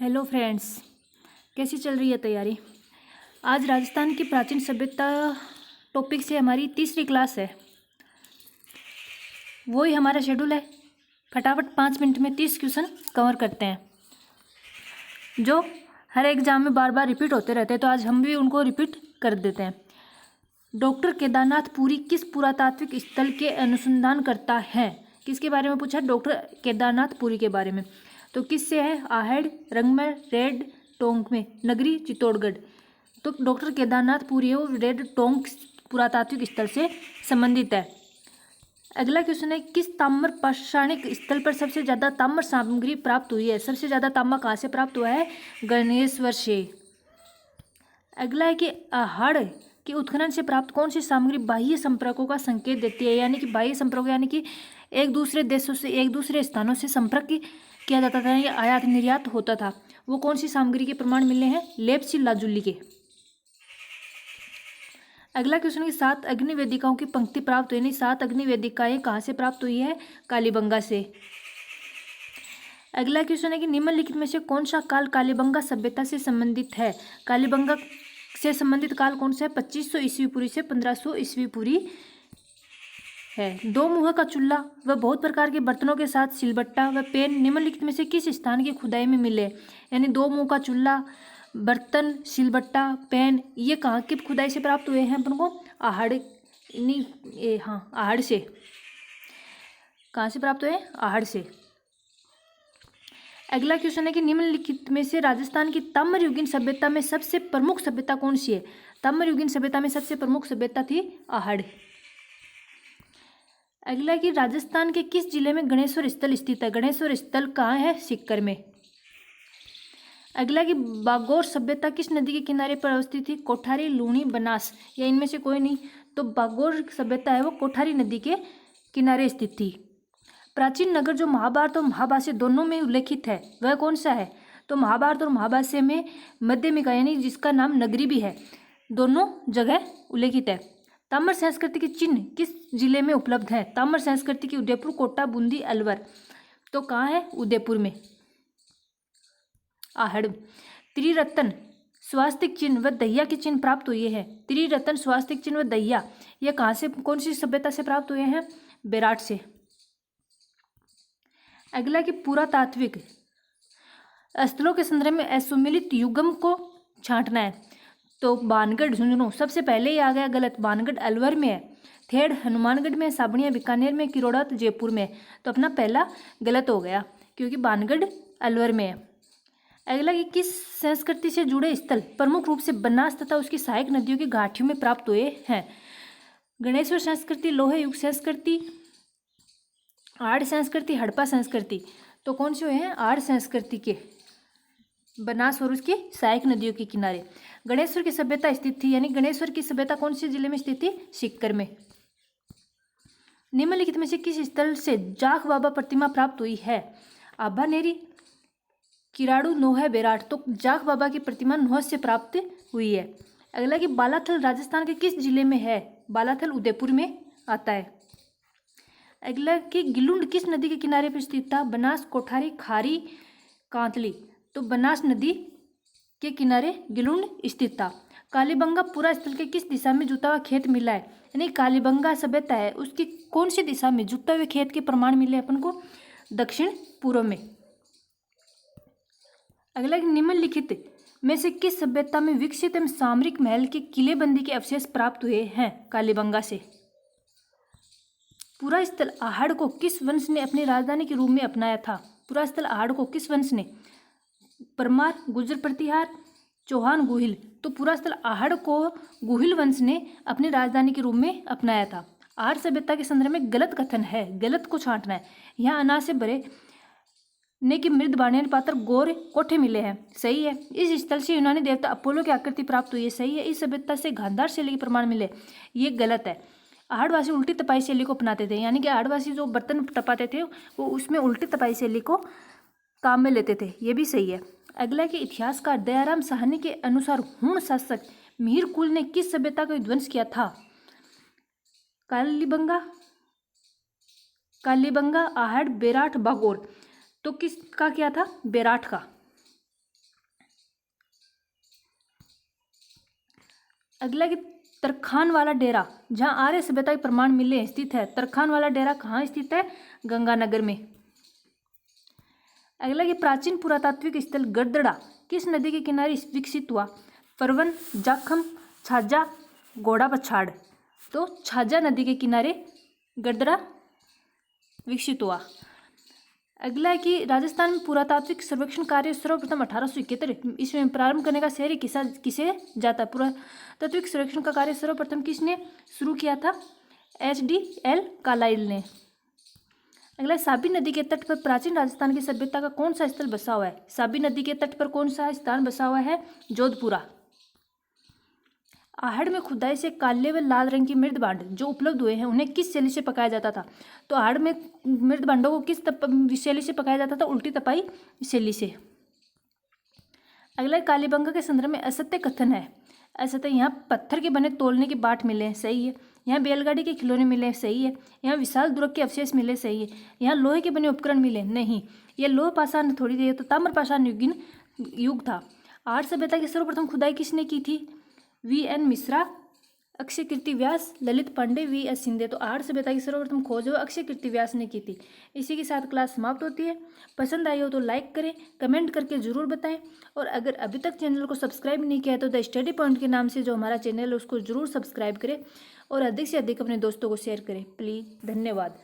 Hello friends, कैसी चल रही है तैयारी। आज राजस्थान की प्राचीन सभ्यता टॉपिक से हमारी तीसरी क्लास है। वही हमारा शेड्यूल है। फटाफट 5 मिनट में 30 क्वेश्चन कवर करते हैं जो हर एग्जाम में बार बार रिपीट होते रहते हैं, तो आज हम भी उनको रिपीट कर देते हैं। डॉक्टर केदारनाथ पुरी किस पुरातात्विक स्थल के अनुसंधान करता है? किसके बारे में पूछा? डॉक्टर केदारनाथ पुरी के बारे में। तो किससे है? आहेड़, रंगमल, रेड टोंक में, नगरी, चित्तौड़गढ़। तो डॉक्टर केदारनाथ पुरी है वो रेड टोंक पुरातात्विक स्थल से संबंधित है। अगला क्वेश्चन है, किस ताम्र पाषाणिक स्थल पर सबसे ज़्यादा ताम्र सामग्री प्राप्त हुई है? सबसे ज़्यादा तांबा कहाँ से प्राप्त हुआ है? गणेश्वर से। अगला है कि आहड़ के उत्खनन से प्राप्त कौन सी सामग्री बाह्य संपर्कों का संकेत देती है? यानी कि बाह्य संपर्क यानी कि एक दूसरे देशों से, एक दूसरे स्थानों से संपर्क किया जाता था या आयात निर्यात होता था। वो कौन सी सामग्री के प्रमाण मिले हैं? लेप्सी लाजुली के। अगला क्वेश्चन है, 7 अग्नि वेदिकाओं की पंक्ति प्राप्त हुई। यानी 7 अग्नि वेदिकाएं कहाँ से प्राप्त हुई है? कालीबंगा से। अगला क्वेश्चन है कि निम्नलिखित में से कौन सा काल कालीबंगा सभ्यता से संबंधित है? कालीबंगा से संबंधित काल कौन सा है? 2500 ईस्वी पूर्वी से 1500 ईस्वी पूर्वी है। दो मुँह का चूल्हा व बहुत प्रकार के बर्तनों के साथ सिलबट्टा व पेन निम्नलिखित में से किस स्थान की खुदाई में मिले? यानी दो मुँह का चूल्हा, बर्तन, सिलबट्टा, पेन, ये कहाँ की खुदाई से प्राप्त हुए हैं अपन को? आहड़, आहड़ से। कहाँ से प्राप्त हुए? आहड़ से। अगला क्वेश्चन है कि निम्नलिखित में से राजस्थान की ताम्रयुगीन सभ्यता में सबसे प्रमुख सभ्यता कौन सी है? ताम्रयुगीन सभ्यता में सबसे प्रमुख सभ्यता थी आहड़। अगला कि राजस्थान के किस जिले में गणेश्वर स्थल स्थित है? गणेश्वर स्थल कहाँ है? सीकर में। अगला कि बागोर सभ्यता किस नदी के किनारे पर अवस्थित थी? कोठारी, लूणी, बनास, या इनमें से कोई नहीं। तो बागोर सभ्यता है वो कोठारी नदी के किनारे स्थित थी। प्राचीन नगर जो महाभारत और महाभाष्य दोनों में उल्लेखित है वह कौन सा है? तो महाभारत और महाभाष्य में मध्यमिका यानी जिसका नाम नगरी भी है, दोनों जगह उल्लेखित है। ताम्र संस्कृति के चिन्ह किस जिले में उपलब्ध है? ताम्र संस्कृति की उदयपुर, कोटा, बूंदी, अलवर। तो कहाँ है? उदयपुर में। आहड़। त्रिरत्न स्वास्तिक चिन्ह व दहिया के चिन्ह प्राप्त हुए हैं। त्रिरत्न स्वास्तिक चिन्ह व दहिया ये कहाँ से, कौन सी सभ्यता से प्राप्त हुए हैं? बेराट से। अगला कि पुरातात्विक स्थलों के संदर्भ में असुमिलित युगम को छांटना है। तो बानगढ़, झुंझुनू सबसे पहले ही आ गया, गलत। बानगढ़ अलवर में है, थेड़ हनुमानगढ़ में, साबणिया बीकानेर में, किरोड़ा जयपुर में। तो अपना पहला गलत हो गया क्योंकि बानगढ़ अलवर में है। अगला कि किस संस्कृति से जुड़े स्थल प्रमुख रूप से बनास तथा उसकी सहायक नदियों की घाटियों में प्राप्त हुए हैं? गणेश्वर संस्कृति, लोहे युग संस्कृति, आड़ संस्कृति, हड़प्पा संस्कृति। तो कौन से हुए हैं? आड़ संस्कृति के, बनास और उसकी सहायक नदियों के किनारे गणेश्वर की सभ्यता स्थित थी। यानी गणेश्वर की सभ्यता कौन से जिले में स्थित थी? सीकर में। निम्नलिखित में से किस स्थल से जाख बाबा प्रतिमा प्राप्त हुई है? आभानेरी, किराड़ू, नोह, बेराट। तो जाख बाबा की प्रतिमा नोह से प्राप्त हुई है। अगला कि बालाथल राजस्थान के किस जिले में है? बालाथल उदयपुर में आता है। अगला कि गिलुंड किस नदी के किनारे पर स्थित था? बनास, कोठारी, खारी, कांतली। तो बनास नदी के किनारे गिलुंड स्थित था। कालीबंगा पूरा स्थल के किस दिशा में जुटा हुआ खेत मिला है? यानी कालीबंगा सभ्यता है उसकी कौन सी दिशा में जुटा हुए खेत के प्रमाण मिले अपन को? दक्षिण पूर्व में। अगला निम्नलिखित में से किस सभ्यता में विकसित एवं सामरिक महल के किलेबंदी के अवशेष प्राप्त हुए हैं? कालीबंगा से। पूरा स्थल आहड़ को किस वंश ने अपनी राजधानी के रूप में अपनाया था? पूरा स्थल आहड़ को किस वंश ने? परमार, गुर्जर प्रतिहार, चौहान, गुहिल। तो पूरा स्थल आहड़ को गुहिल वंश ने अपनी राजधानी के रूप में अपनाया था। आहड़ सभ्यता के संदर्भ में गलत कथन है, गलत को छांटना है। यहाँ अनाज से भरे ने कि मृद बाणियान पात्र गौर कोठे मिले हैं, सही है। इस स्थल से यूनानी देवता अपोलो की आकृति प्राप्त हुई है, सही है। इस सभ्यता से गांधार शैली के प्रमाण मिले, ये गलत है। आहड़वासी उल्टी तपाई शैली को अपनाते थे, यानी कि आहड़वासी जो बर्तन तपाते थे वो उसमें उल्टी तपाई शैली को काम में लेते थे, ये भी सही है। अगला के इतिहासकार दयाराम साहनी के अनुसार हूण शासक मिहिर कुल ने किस सभ्यता का विध्वंस किया था? कालीबंगा, आहड़, बेराट, बागोर। तो किसका किया था? बेराट का। अगला कि तरखान वाला डेरा, जहाँ आर्य सभ्यता के प्रमाण मिले स्थित है। तरखान वाला डेरा कहाँ स्थित है? गंगानगर में। अगला कि प्राचीन पुरातात्विक स्थल गड़दड़ा किस नदी के किनारे विकसित हुआ? परवन, जाखम, छाजा, घोड़ा पछाड़। तो छाजा नदी के किनारे गड़दड़ा विकसित हुआ। अगला है कि राजस्थान में पुरातात्विक सर्वेक्षण कार्य सर्वप्रथम 1871 इसमें प्रारंभ करने का श्रेय किसे जाता? पुरातात्विक सर्वेक्षण का कार्य सर्वप्रथम किसने शुरू किया था? HDL कार्लाइल ने। अगला, साबी नदी के तट पर प्राचीन राजस्थान की सभ्यता का कौन सा स्थल बसा हुआ है? साबी नदी के तट पर कौन सा स्थान बसा हुआ है? जोधपुरा। आहड़ में खुदाई से काले व लाल रंग की मृद भांड जो उपलब्ध हुए हैं उन्हें किस शैली से पकाया जाता था? तो आहड़ में मृद भांडों को किस शैली से पकाया जाता था? उल्टी तपाई शैली से। अगला, कालीबंगा के संदर्भ में असत्य कथन है। असत्य, यहाँ पत्थर के बने तोलने के बाट मिले हैं, सही है। यहाँ बैलगाड़ी के खिलौने मिले हैं, सही है। यहाँ विशाल दुर्ग के अवशेष मिले, सही है। यहाँ लोहे के बने उपकरण मिले, नहीं। यह लोह पाषाण थोड़ी देर तो ताम्र पाषाण युग था। आर्य सभ्यता की सर्वप्रथम खुदाई किसने की थी? VN मिश्रा, अक्षय कीर्ति व्यास, ललित पांडे, VS सिंधे। तो आर्य सभ्यता की सर्वप्रथम खोज वो अक्षय कीर्ति व्यास ने की थी। इसी के साथ क्लास समाप्त होती है। पसंद आई हो तो लाइक करें, कमेंट करके ज़रूर बताएं, और अगर अभी तक चैनल को सब्सक्राइब नहीं किया है तो द स्टडी पॉइंट के नाम से जो हमारा चैनल है उसको ज़रूर सब्सक्राइब करें और अधिक से अधिक अपने दोस्तों को शेयर करें प्लीज़। धन्यवाद।